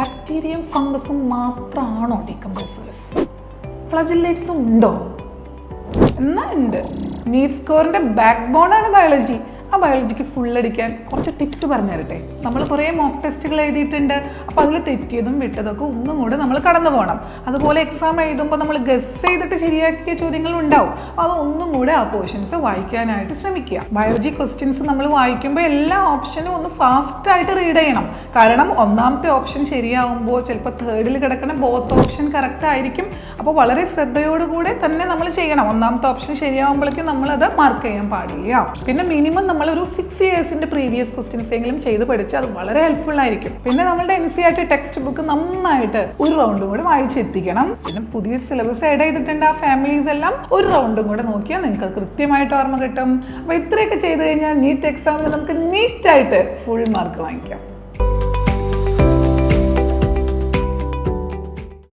ബാക്ടീരിയയും ഫംഗസും മാത്രമാണോ ഡീകമ്പോസേഴ്സ്? ഫ്ലജല്ലേറ്റ്സും ഉണ്ടോ? എന്നാ ഉണ്ട്. നീറ്റ് സ്കോറിന്റെ ബാക്ക് ബോണാണ് ബയോളജി. ആ ബയോളജിക്ക് ഫുൾ അടിക്കാൻ കുറച്ച് ടിപ്സ് പറഞ്ഞു തരട്ടെ. നമ്മൾ കുറേ മോക്ക് ടെസ്റ്റുകൾ എഴുതിയിട്ടുണ്ട്. അപ്പോൾ അതിൽ തെറ്റിയതും വിട്ടതൊക്കെ ഒന്നും കൂടെ നമ്മൾ കടന്നു പോകണം. അതുപോലെ എക്സാം എഴുതുമ്പോൾ നമ്മൾ ഗസ് ചെയ്തിട്ട് ശരിയാക്കിയ ചോദ്യങ്ങൾ ഉണ്ടാവും. അത് ഒന്നും കൂടെ ആ പോർഷൻസ് വായിക്കാനായിട്ട് ശ്രമിക്കുക. ബയോളജി ക്വസ്റ്റ്യൻസ് നമ്മൾ വായിക്കുമ്പോൾ എല്ലാ ഓപ്ഷനും ഒന്ന് ഫാസ്റ്റായിട്ട് റീഡ് ചെയ്യണം. കാരണം ഒന്നാമത്തെ ഓപ്ഷൻ ശരിയാവുമ്പോൾ ചിലപ്പോൾ തേർഡിൽ കിടക്കുന്ന ബോത്ത് ഓപ്ഷൻ കറക്റ്റ് ആയിരിക്കും. അപ്പോൾ വളരെ ശ്രദ്ധയോടുകൂടെ തന്നെ നമ്മൾ ചെയ്യണം. ഒന്നാമത്തെ ഓപ്ഷൻ ശരിയാവുമ്പോഴേക്കും നമ്മളത് മാർക്ക് ചെയ്യാൻ പാടില്ല. പിന്നെ മിനിമം നമ്മളൊരു 6 ഇയേഴ്സിൻ്റെ പ്രീവിയസ് ക്വസ്റ്റ്യൻസ് എങ്കിലും ചെയ്ത് പഠിച്ചാൽ അത് വളരെ ഹെൽപ്ഫുൾ ആയിരിക്കും. പിന്നെ നമ്മളുടെ NCERT ടെക്സ്റ്റ് ബുക്ക് നന്നായിട്ട് ഒരു റൗണ്ടും കൂടെ വായിച്ചെത്തിക്കണം. പിന്നെ പുതിയ സിലബസ് ആഡ് ചെയ്തിട്ടുണ്ട്. ആ ഫാമിലീസ് എല്ലാം ഒരു റൗണ്ടും കൂടെ നോക്കിയാൽ നിങ്ങൾക്ക് കൃത്യമായിട്ട് ഓർമ്മ കിട്ടും. അപ്പോൾ ഇത്രയൊക്കെ ചെയ്ത് കഴിഞ്ഞാൽ നീറ്റ് എക്സാമിൽ നമുക്ക് നീറ്റായിട്ട് ഫുൾ മാർക്ക് വാങ്ങിക്കാം.